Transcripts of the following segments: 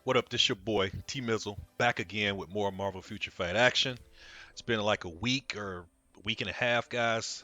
What up? This your boy T Mizzle back again with more Marvel Future Fight action. It's been like a week or a week and a half, guys.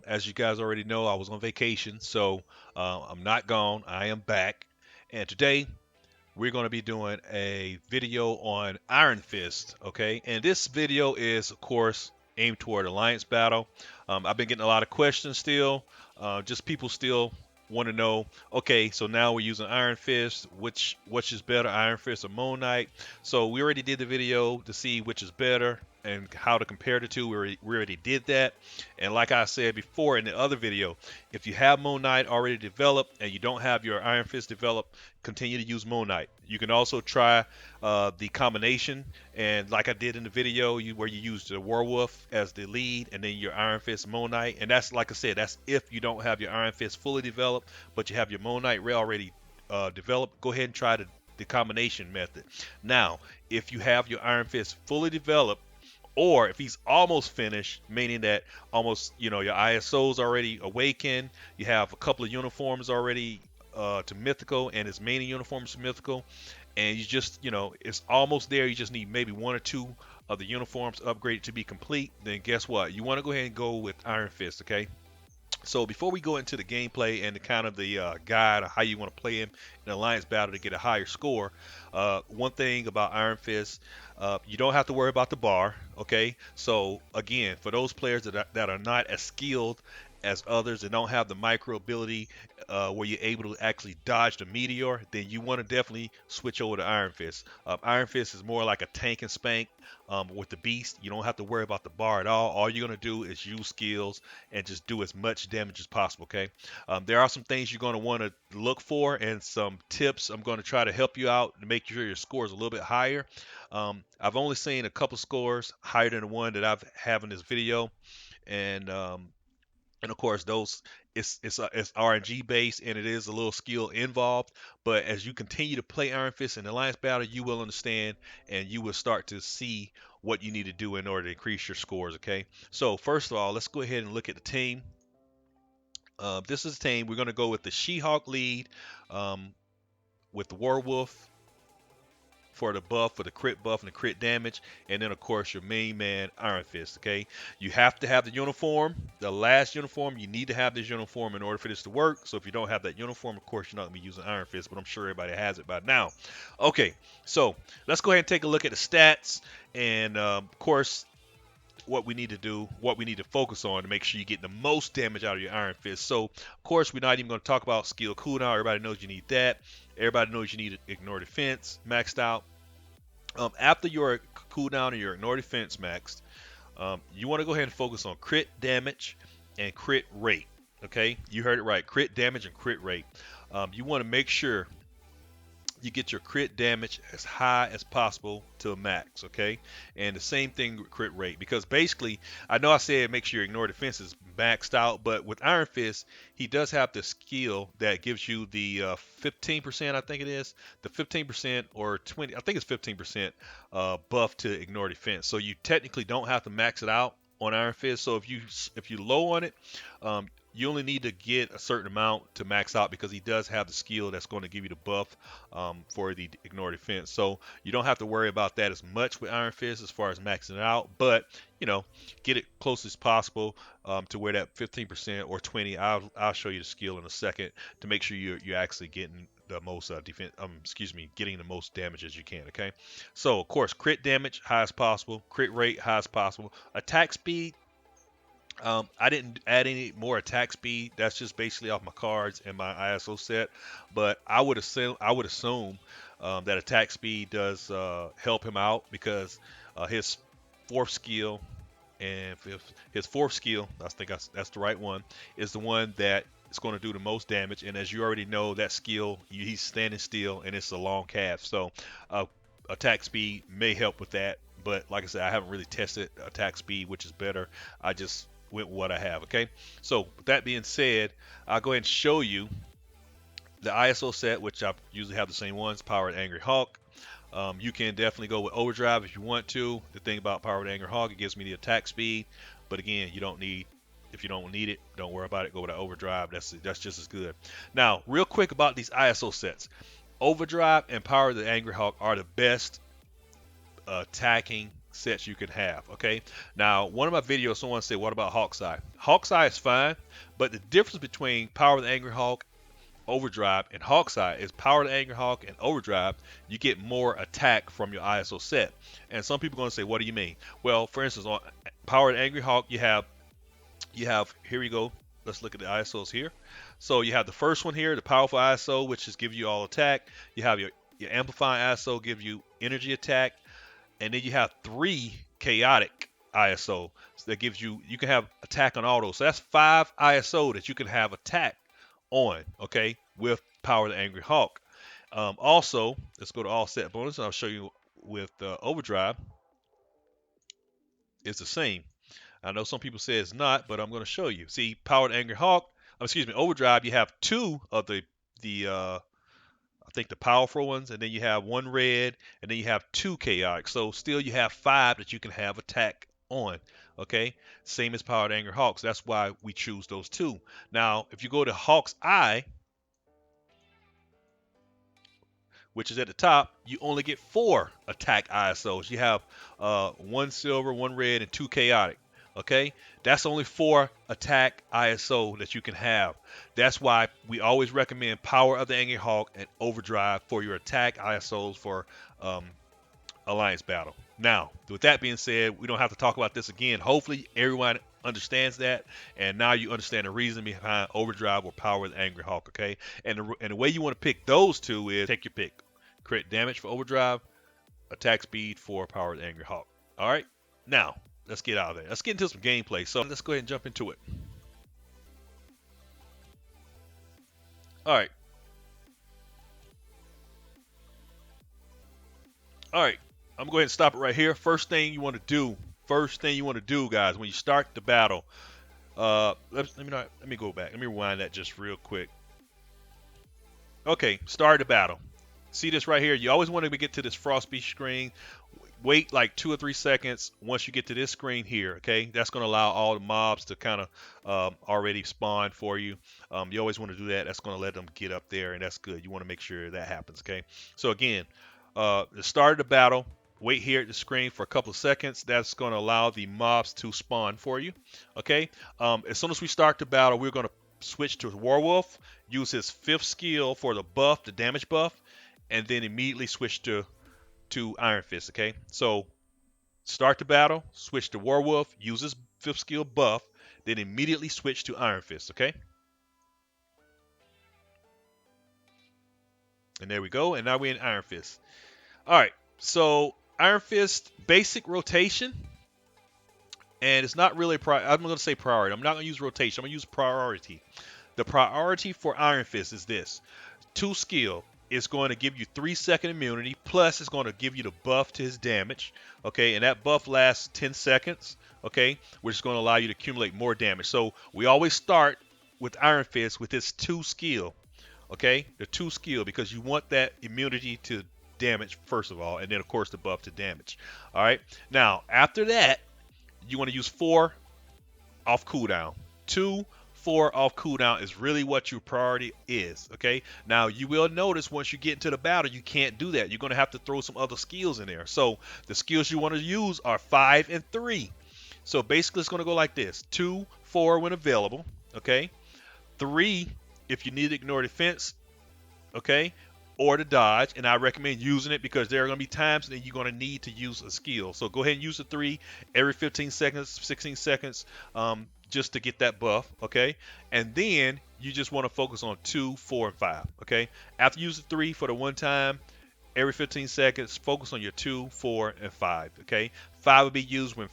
As you guys already know, I was on vacation, so I'm not gone. I am back, and today we're going to be doing a video on Iron Fist. Okay, and this video is, of course, aimed toward Alliance Battle. I've been getting a lot of questions still. Just people still want to know. Okay, so now we're using Iron Fist. Which is better, Iron Fist or Moon Knight? So we already did the video to see which is better and how to compare the two. We already did that. And like I said before in the other video, if you have Moon Knight already developed and you don't have your Iron Fist developed, continue to use Moon Knight. You can also try the combination, and like I did in the video, where you use the Werewolf as the lead, and then your Iron Fist Moon Knight. And that's, like I said, that's if you don't have your Iron Fist fully developed, but you have your Moon Knight already developed. Go ahead and try the combination method. Now, if you have your Iron Fist fully developed, or if he's almost finished, meaning that almost, your ISO's already awakened, you have a couple of uniforms already to mythical, and his main uniforms to mythical, and you just, it's almost there. You just need maybe one or two of the uniforms upgraded to be complete. Then guess what? You want to go ahead and go with Iron Fist, okay? So before we go into the gameplay and the kind of the guide of how you want to play him in Alliance Battle to get a higher score, one thing about Iron Fist, you don't have to worry about the bar. Okay, so again, for those players that are not as skilled as others and don't have the micro ability where you're able to actually dodge the meteor, then you want to definitely switch over to Iron Fist. Iron Fist is more like a tank and spank with the beast. You don't have to worry about the bar at all. All you're going to do is use skills and just do as much damage as possible. Okay, there are some things you're going to want to look for and some tips I'm going to try to help you out to make sure your score is a little bit higher. I've only seen a couple scores higher than the one that I've have in this video, and of course those it's RNG based, and it is a little skill involved. But as you continue to play Iron Fist in the Alliance Battle, you will understand and you will start to see what you need to do in order to increase your scores. Okay, so first of all, let's go ahead and look at the team. This is the team. We're going to go with the She-Hulk lead, um, with the Werewolf for the buff, for the crit buff and the crit damage, and then of course your main man Iron Fist. Okay, you have to have the uniform, the last uniform. You need to have this uniform in order for this to work. So if you don't have that uniform, of course you're not gonna be using Iron Fist, but I'm sure everybody has it by now. Okay, so let's go ahead and take a look at the stats, and of course what we need to do, what we need to focus on to make sure you get the most damage out of your Iron Fist. So, of course, we're not even going to talk about skill cooldown. Everybody knows you need that. Everybody knows you need to ignore defense maxed out. After your cooldown and your ignore defense maxed, you want to go ahead and focus on crit damage and crit rate. Okay, you heard it right. Crit damage and crit rate. You want to make sure you get your crit damage as high as possible to a max, okay? And the same thing with crit rate, because basically, I know I said make sure your ignore defense is maxed out, but with Iron Fist, he does have the skill that gives you the 15%, I think it is, the 15% or 20, I think it's 15% buff to ignore defense. So you technically don't have to max it out on Iron Fist. So if you low on it, you only need to get a certain amount to max out, because he does have the skill that's going to give you the buff for the ignore defense. So you don't have to worry about that as much with Iron Fist as far as maxing it out, but get it close as possible to where that 15% or 20. I'll show you the skill in a second to make sure you're actually getting the most defense. Getting the most damage as you can. Okay, so of course crit damage high as possible, crit rate high as possible, attack speed. I didn't add any more attack speed. That's just basically off my cards and my ISO set. But I would assume that attack speed does help him out, because his fourth skill and his fourth skill, I think that's the right one, is the one that is going to do the most damage. And as you already know, that skill, he's standing still and it's a long cast. So attack speed may help with that. But like I said, I haven't really tested attack speed, which is better. I just went with what I have. Okay, so with that being said, I'll go ahead and show you the ISO set, which I usually have the same ones: Powered Angry Hawk. You can definitely go with Overdrive if you want to. The thing about Powered Angry Hawk, it gives me the attack speed, but again, if you don't need it, don't worry about it. Go with the Overdrive. That's just as good. Now, real quick about these ISO sets. Overdrive and Power of the Angry Hawk are the best attacking sets you can have. Okay. Now, one of my videos, someone said, "What about Hawkeye?" Hawkeye is fine, but the difference between Power of the Angry Hawk, Overdrive, and Hawkeye is Power of the Angry Hawk and Overdrive. You get more attack from your ISO set. And some people are going to say, "What do you mean?" Well, for instance, on Power of the Angry Hawk, you have here we go. Let's look at the ISOs here. So you have the first one here, the powerful ISO, which is give you all attack. You have your amplifying ISO, give you energy attack, and then you have three chaotic ISO that gives you can have attack on auto. So that's 5 ISO that you can have attack on, okay, with Power of the Angry Hawk. Also, let's go to all set bonus, and I'll show you with Overdrive. It's the same. I know some people say it's not, but I'm going to show you. See, Power of the Angry Hawk, excuse me, Overdrive, you have two of the I think the powerful ones, and then you have one red, and then you have two chaotic. So still you have 5 that you can have attack on. Okay, same as Power of the Angry Hawks. That's why we choose those two. Now, if you go to Hawk's Eye, which is at the top, you only get 4 attack ISOs. You have one silver, one red, and 2 chaotic. Okay, that's only 4 attack ISO that you can have. That's why we always recommend Power of the Angry Hawk and Overdrive for your attack ISOs for um, Alliance Battle. Now, with that being said, we don't have to talk about this again. Hopefully, everyone understands that, and now you understand the reason behind Overdrive or Power of the Angry Hawk. Okay, and the way you want to pick those two is take your pick. Crit damage for Overdrive, attack speed for Power of the Angry Hawk. All right, now let's get out of there. Let's get into some gameplay. So let's go ahead and jump into it. All right, all right. I'm going to go ahead and stop it right here. First thing you want to do, guys, when you start the battle. Let me go back. Let me rewind that just real quick. Okay, start the battle. See this right here? You always want to get to this frostbite screen. Wait like 2 or 3 seconds once you get to this screen here. Okay, that's going to allow all the mobs to kind of already spawn for you. You always want to do that. That's going to let them get up there, and that's good. You want to make sure that happens. Okay, so again, the start of the battle. Wait here at the screen for a couple of seconds. That's going to allow the mobs to spawn for you. Okay, as soon as we start the battle, we're going to switch to Werewolf. Use his 5th skill for the buff, the damage buff, and then immediately switch to Iron Fist. Okay, so start the battle, switch to Werewolf, use his 5th skill buff, then immediately switch to Iron Fist. Okay, and there we go. And now we're in Iron Fist. All right, so Iron Fist basic rotation, and it's not really. I'm going to say priority. I'm not going to use rotation. I'm going to use priority. The priority for Iron Fist is this: 2 skill. It's going to give you 3-second immunity, plus it's going to give you the buff to his damage. Okay, and that buff lasts 10 seconds. Okay, which is going to allow you to accumulate more damage. So we always start with Iron Fist with this 2 skill. Okay, the 2 skill, because you want that immunity to damage first of all, and then of course the buff to damage. All right, now after that, you want to use 4 off cooldown. 2, 4 off cooldown is really what your priority is. Okay. Now you will notice once you get into the battle, you can't do that. You're going to have to throw some other skills in there. So the skills you want to use are 5 and 3. So basically, it's going to go like this: 2, 4 when available. Okay. 3 if you need to ignore defense. Okay. Or to dodge, and I recommend using it because there are going to be times that you're going to need to use a skill. So go ahead and use the 3 every 15 seconds, 16 seconds, just to get that buff, okay? And then you just want to focus on 2, 4, and 5, okay? After you use the 3 for the one time, every 15 seconds, focus on your 2, 4, and 5, okay? 5 will be used when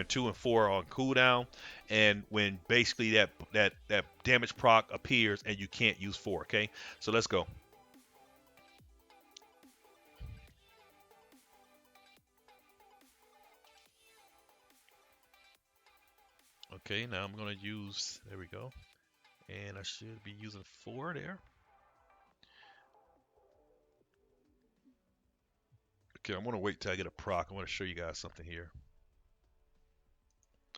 2 and 4 are on cooldown, and when basically that damage proc appears and you can't use 4, okay? So let's go. Okay, now I'm going to use, there we go. And I should be using 4 there. Okay, I'm going to wait till I get a proc. I want to show you guys something here.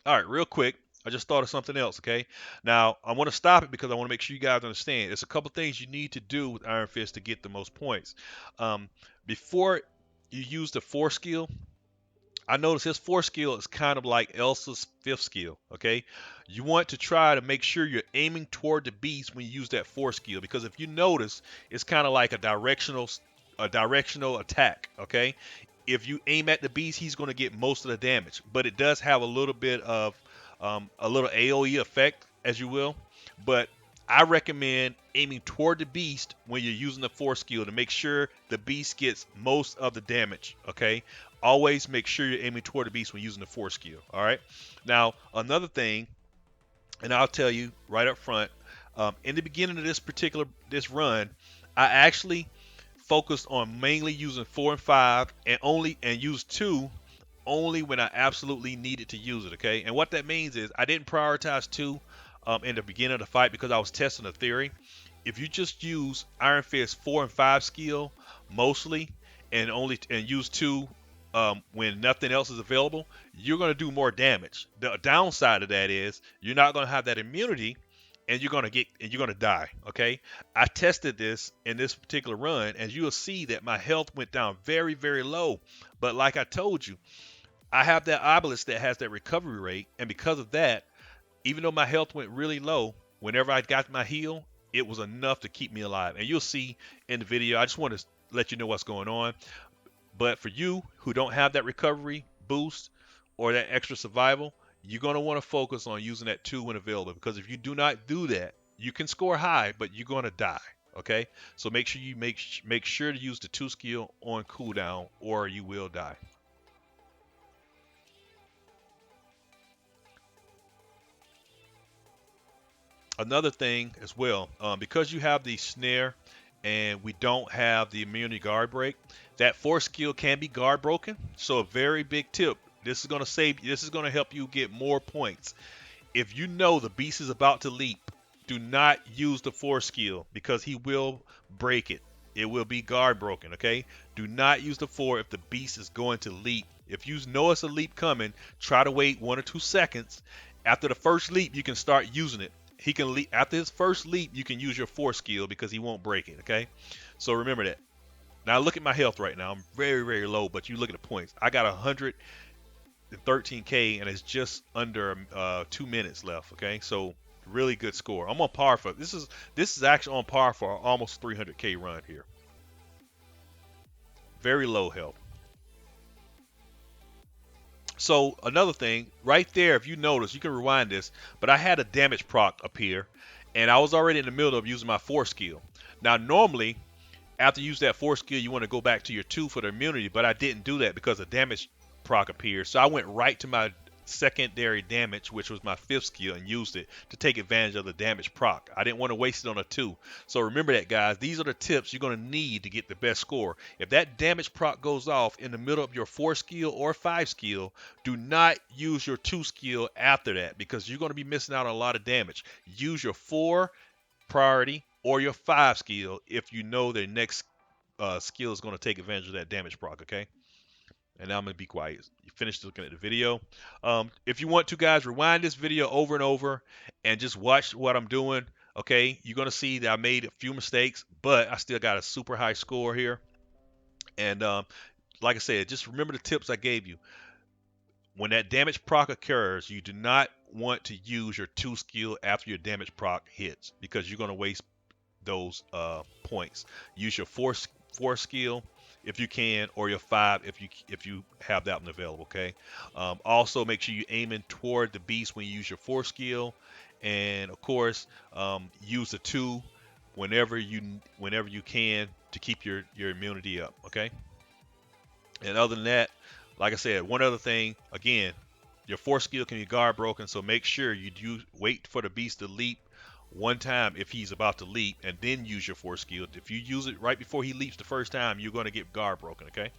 All right, real quick. I just thought of something else, okay? Now, I want to stop it because I want to make sure you guys understand. There's a couple things you need to do with Iron Fist to get the most points. Um, Before you use the force skill, I notice his fourth skill is kind of like Elsa's fifth skill, okay? You want to try to make sure you're aiming toward the beast when you use that fourth skill, because if you notice, it's kind of like a directional attack, okay? If you aim at the beast, he's going to get most of the damage, but it does have a little bit of a little AoE effect, as you will. But I recommend aiming toward the beast when you're using the force skill to make sure the beast gets most of the damage. Okay, always make sure you're aiming toward the beast when using the force skill. All right. Now another thing, and I'll tell you right up front, in the beginning of this run, I actually focused on mainly using 4 and 5 and use 2 only when I absolutely needed to use it, okay? And what that means is I didn't prioritize 2 in the beginning of the fight because I was testing a theory. If you just use Iron Fist 4 and 5 skill mostly and use 2 when nothing else is available, you're going to do more damage. The downside of that is you're not going to have that immunity and you're going to die, okay? I tested this in this particular run, and you'll see that my health went down very, very low. But like I told you, I have that obelisk that has that recovery rate, and because of that, even though my health went really low, whenever I got my heal, it was enough to keep me alive. And you'll see in the video, I just want to let you know what's going on. But for you who don't have that recovery boost or that extra survival, you're going to want to focus on using that 2 when available, because if you do not do that, you can score high, but you're going to die. Okay, so make sure you make sure to use the 2 skill on cooldown, or you will die. Another thing as well, because you have the snare and we don't have the immunity guard break, that force skill can be guard broken. So a very big tip. This is going to save. This is going to help you get more points. If you know the beast is about to leap, do not use the force skill because he will break it. It will be guard broken, okay? Do not use the 4 if the beast is going to leap. If you know it's a leap coming, try to wait 1 or 2 seconds. After the first leap, you can start using it. He can leap after his first leap. You can use your force skill because he won't break it, okay? So remember that. Now look at my health right now. I'm very, very low, but you look at the points. I got 113k, and it's just under 2 minutes left. Okay, so really good score. I'm on par for this is actually on par for almost 300k run here. Very low health. So another thing, right there, if you notice, you can rewind this, but I had a damage proc appear, and I was already in the middle of using my force skill. Now normally, after you use that force skill, you want to go back to your 2 for the immunity, but I didn't do that because the damage proc appeared. So I went right to my secondary damage, which was my 5th skill, and used it to take advantage of the damage proc. I didn't want to waste it on a 2. So remember that, guys. These are the tips you're going to need to get the best score. If that damage proc goes off in the middle of your 4 skill or 5 skill, do not use your 2 skill after that because you're going to be missing out on a lot of damage. Use your 4 priority or your 5 skill if you know the next skill is going to take advantage of that damage proc, okay? And now I'm going to be quiet. You finished looking at the video. If you want to, guys, rewind this video over and over and just watch what I'm doing, okay? You're going to see that I made a few mistakes, but I still got a super high score here. And like I said, just remember the tips I gave you. When that damage proc occurs, you do not want to use your 2 skill after your damage proc hits because you're going to waste those points. Use your 4 skill if you can, or your 5 if you have that one available. Okay. Also, make sure you're aiming toward the beast when you use your 4 skill, and of course, use the 2 whenever you can to keep your immunity up. Okay. And other than that, like I said, one other thing, again, your 4 skill can be guard broken, so make sure you do wait for the beast to leap one time if he's about to leap, and then use your 4 skill. If you use it right before he leaps the first time, you're going to get guard broken, okay?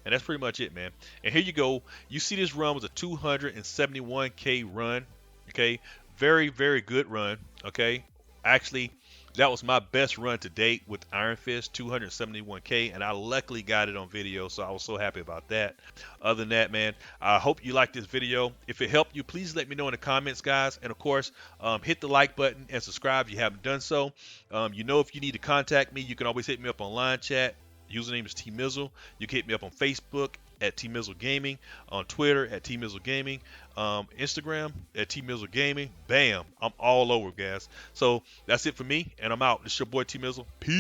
And that's pretty much it, man. And here you go. You see this run was a 271k run, okay? Very, very good run, okay? Actually, That was my best run to date with Iron Fist, 271K, and I luckily got it on video, so I was so happy about that. Other than that, man, I hope you liked this video. If it helped you, please let me know in the comments, guys. And of course, hit the like button and subscribe if you haven't done so. If you need to contact me, you can always hit me up on line chat. Username is T Mizzle. You can hit me up on Facebook at T Mizzle Gaming, on Twitter at T Mizzle Gaming, Instagram at T Mizzle Gaming. Bam, I'm all over, guys. So that's it for me, and I'm out. This is your boy T Mizzle. Peace.